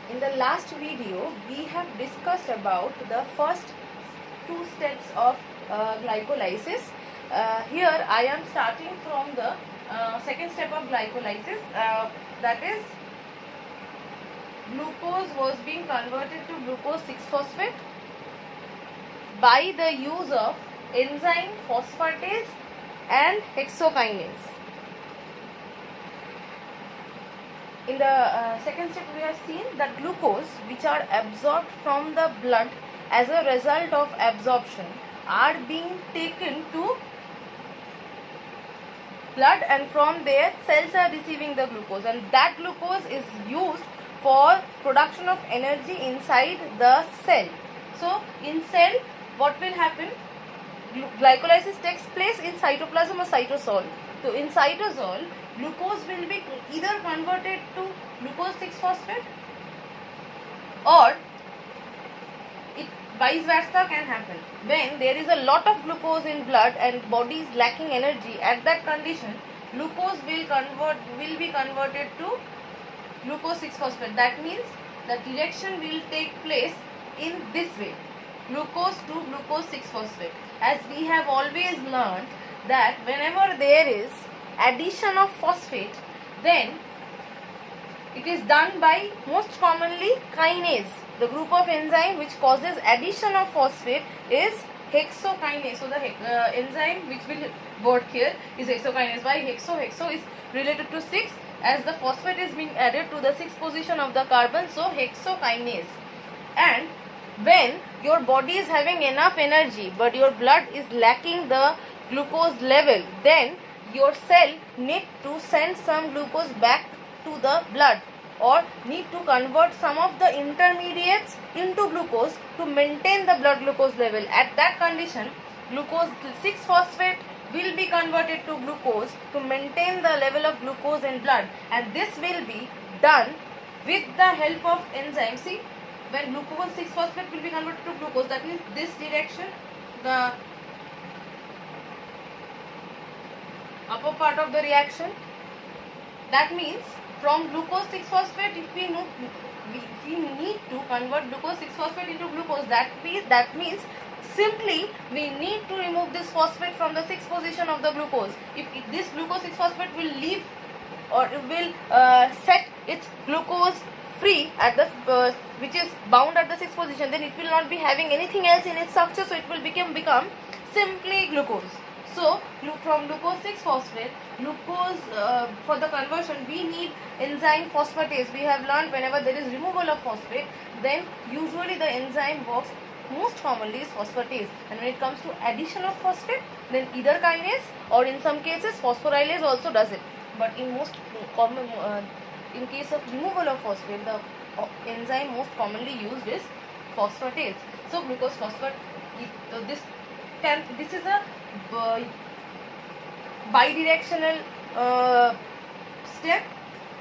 In the last video, we have discussed about the first two steps of glycolysis. Here I am starting from the second step of glycolysis, that is glucose was being converted to glucose 6-phosphate by the use of enzyme phosphatase and hexokinase. In the second step, we have seen that glucose, which are absorbed from the blood as a result of absorption, are being taken to blood, and from there cells are receiving the glucose, and that glucose is used for production of energy inside the cell. So in cell, what will happen? Glycolysis takes place in cytoplasm or cytosol. So in cytosol, glucose will be either converted to glucose 6-phosphate, or it vice versa can happen. When there is a lot of glucose in blood and body is lacking energy, at that condition glucose will be converted to glucose 6-phosphate. That means the reaction will take place in this way, glucose to glucose 6-phosphate. As we have always learned that whenever there is addition of phosphate, then it is done by most commonly kinase. The group of enzyme which causes addition of phosphate is hexokinase. So the enzyme which will work here is hexokinase. Why hexo? Hexo is related to 6, as the phosphate is being added to the 6th position of the carbon, so hexokinase. And when your body is having enough energy but your blood is lacking the glucose level, then your cell need to send some glucose back to the blood, or need to convert some of the intermediates into glucose to maintain the blood glucose level. At that condition, glucose 6-phosphate will be converted to glucose to maintain the level of glucose in blood, and this will be done with the help of enzyme. See, when glucose 6-phosphate will be converted to glucose, that means this direction, the upper part of the reaction, that means from glucose 6-phosphate, if we need to convert glucose 6-phosphate into glucose, that means simply we need to remove this phosphate from the 6th position of the glucose. If this glucose 6-phosphate will leave, or will set its glucose free at the which is bound at the 6th position, then it will not be having anything else in its structure, so it will become simply glucose. So from glucose 6-phosphate, glucose for the conversion we need enzyme phosphatase. We have learned whenever there is removal of phosphate, then usually the enzyme works most commonly is phosphatase, and when it comes to addition of phosphate, then either kinase or in some cases phosphorylase also does it. But in most common in case of removal of phosphate, the enzyme most commonly used is phosphatase. So glucose phosphate, this is a bidirectional step.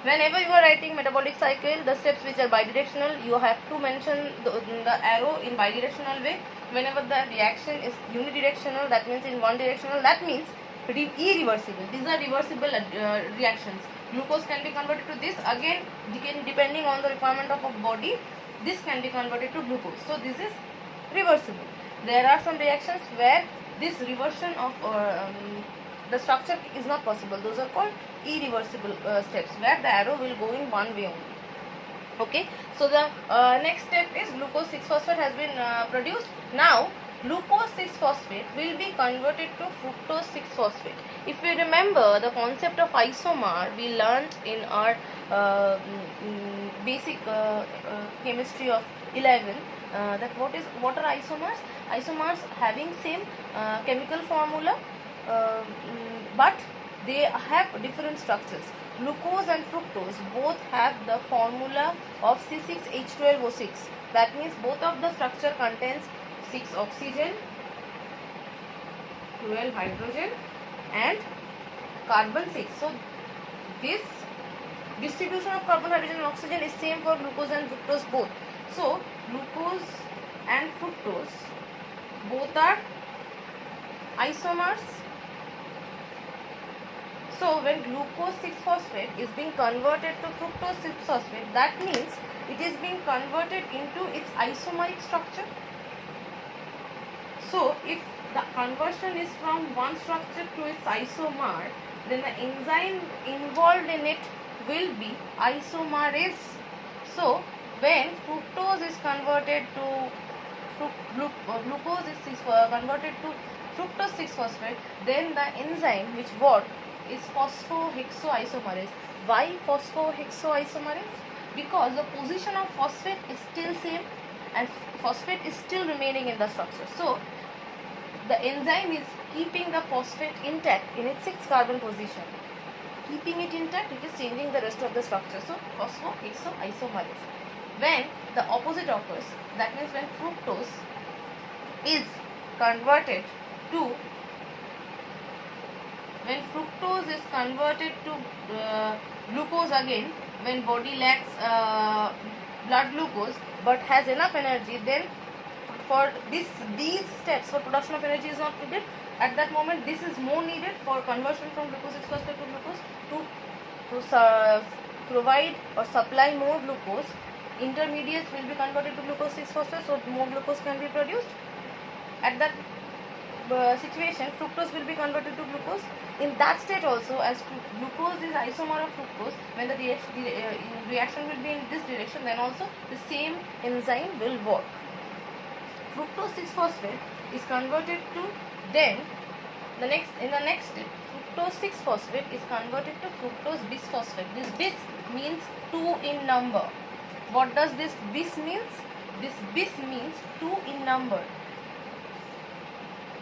Whenever you are writing metabolic cycle, the steps which are bidirectional, you have to mention the arrow in bidirectional way. Whenever the reaction is unidirectional, that means in one directional, that means irreversible. These are reversible reactions. Glucose can be converted to this, again depending on the requirement of a body, this can be converted to glucose. So this is reversible. There are some reactions where this reversion of the structure is not possible. Those are called irreversible steps, where the arrow will go in one way only. Okay, so the next step is glucose 6-phosphate has been produced. Now glucose 6-phosphate will be converted to fructose 6-phosphate. If you remember the concept of isomer, we learnt in our basic chemistry of 11, that what are isomers? Isomers having same chemical formula, but they have different structures. Glucose and fructose both have the formula of C6H12O6. That means both of the structure contains 6 oxygen, 12 hydrogen and carbon 6. So this distribution of carbon, hydrogen and oxygen is same for glucose and fructose both. So glucose and fructose both are isomers. So when glucose 6-phosphate is being converted to fructose 6-phosphate, that means it is being converted into its isomeric structure. So if the conversion is from one structure to its isomer, then the enzyme involved in it will be isomerase. So when fructose is converted to glucose is converted to fructose 6-phosphate, then the enzyme which what is phosphohexoisomerase. Why phosphohexoisomerase? Because the position of phosphate is still same and phosphate is still remaining in the structure. So the enzyme is keeping the phosphate intact in its 6th carbon position. Keeping it intact, it is changing the rest of the structure. So phosphohexoisomerase. When the opposite occurs, that means when fructose is converted to glucose again, when body lacks blood glucose but has enough energy, then for these steps for production of energy is not needed. At that moment, this is more needed for conversion from glucose 6-phosphate to glucose to provide or supply more glucose. Intermediates will be converted to glucose 6-phosphate, so more glucose can be produced. At that situation, fructose will be converted to glucose. In that state also, as glucose is isomer of fructose, when the reaction will be in this direction, then also the same enzyme will work. Fructose 6-phosphate is converted to, then in the next step, fructose 6-phosphate is converted to fructose bisphosphate. This bis means 2 in number. What does this bis means? This bis means 2 in number.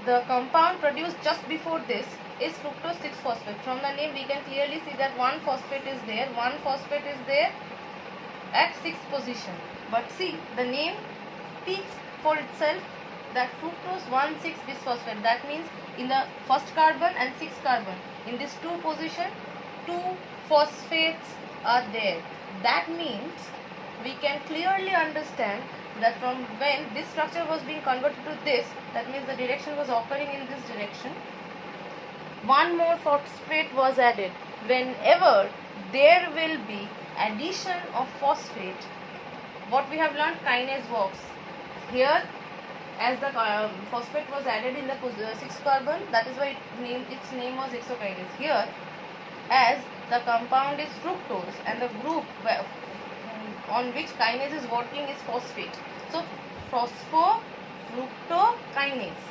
The compound produced just before this is fructose 6-phosphate. From the name we can clearly see that one phosphate is there at 6th position. But see, the name speaks for itself, that fructose 1,6-bisphosphate. That means in the 1st carbon and 6th carbon, in this 2 position, 2 phosphates are there. That means we can clearly understand that from when this structure was being converted to this, that means the direction was occurring in this direction, one more phosphate was added. Whenever there will be addition of phosphate, what we have learned, kinase works. Here, as the phosphate was added in the 6th carbon, that is why its name was hexokinase. Here, as the compound is fructose and the group on which kinase is working is phosphate, so phosphofructokinase.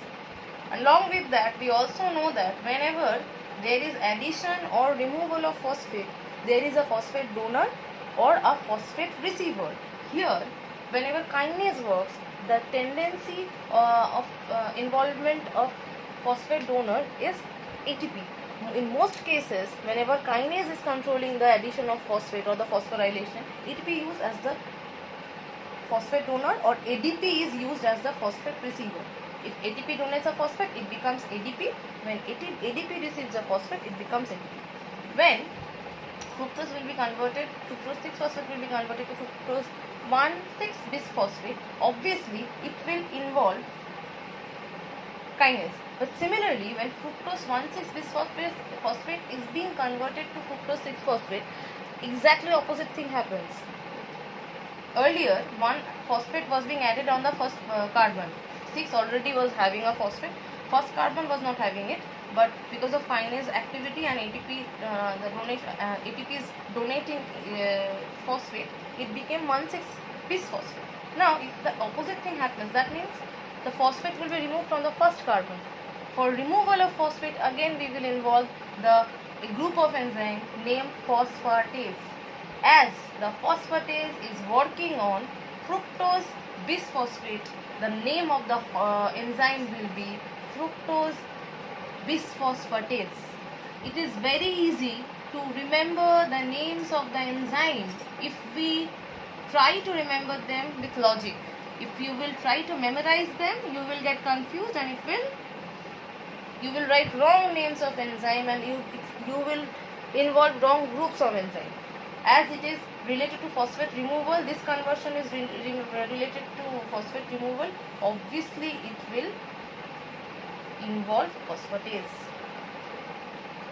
Along with that, we also know that whenever there is addition or removal of phosphate, there is a phosphate donor or a phosphate receiver. Here, whenever kinase works, the tendency of involvement of phosphate donor is ATP. In most cases, whenever kinase is controlling the addition of phosphate or the phosphorylation, ATP is used as the phosphate donor or ADP is used as the phosphate receiver. If ATP donates a phosphate, it becomes ADP. When ADP receives a phosphate, it becomes ATP. When fructose will be converted, fructose 6-phosphate will be converted to fructose 1,6-bisphosphate, obviously it will involve kinase. But similarly, when fructose 1,6-bisphosphate is being converted to fructose 6-phosphate, exactly opposite thing happens. Earlier, one phosphate was being added on the 1st carbon. 6 already was having a phosphate. 1st carbon was not having it, but because of kinase activity and ATP, ATP is donating phosphate, it became 1,6-bisphosphate. Now, if the opposite thing happens, that means the phosphate will be removed from the 1st carbon. For removal of phosphate, again we will involve a group of enzyme named phosphatase. As the phosphatase is working on fructose bisphosphate, the name of the enzyme will be fructose bisphosphatase. It is very easy to remember the names of the enzyme if we try to remember them with logic. If you will try to memorize them, you will get confused and you will write wrong names of enzyme and you will involve wrong groups of enzyme. As it is related to phosphate removal, this conversion is related to phosphate removal, obviously it will involve phosphatase.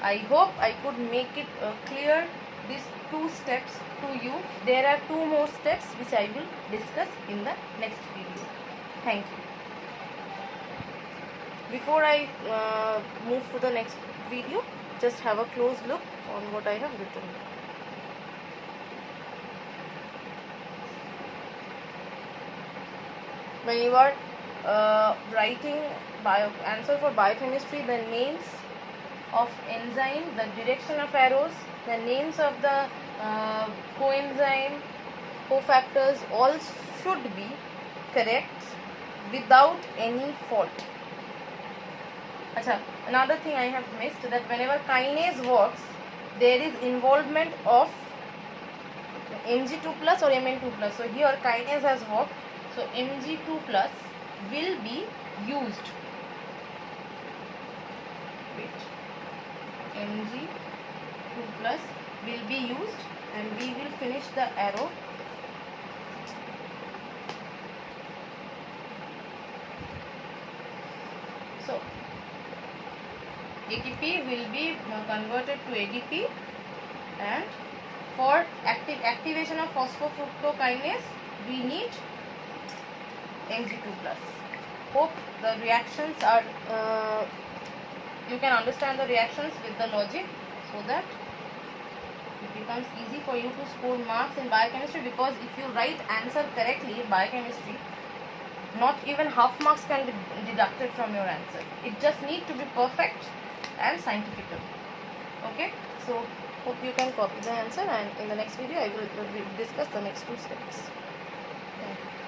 I hope I could make it clear these 2 steps to you. There are 2 more steps which I will discuss in the next video. Thank you. Before I move to the next video, just have a close look on what I have written. When you are writing answer for biochemistry, the names of enzyme, the direction of arrows, the names of the coenzyme, cofactors, all should be correct without any fault. Achha, another thing I have missed, that whenever kinase works, there is involvement of Mg2 plus or Mn2 plus. So here kinase has worked, so Mg2 plus will be used. Wait. Mg2 plus will be used, and we will finish the arrow. So ATP will be converted to ADP, and for activation of phosphofructokinase we need Mg2 plus. Hope the reactions are you can understand the reactions with the logic, so that it becomes easy for you to score marks in biochemistry, because if you write answer correctly in biochemistry, not even half marks can be deducted from your answer. It just needs to be perfect and scientific. Okay, so hope you can copy the answer, and in the next video I will discuss the next 2 steps. Thank you.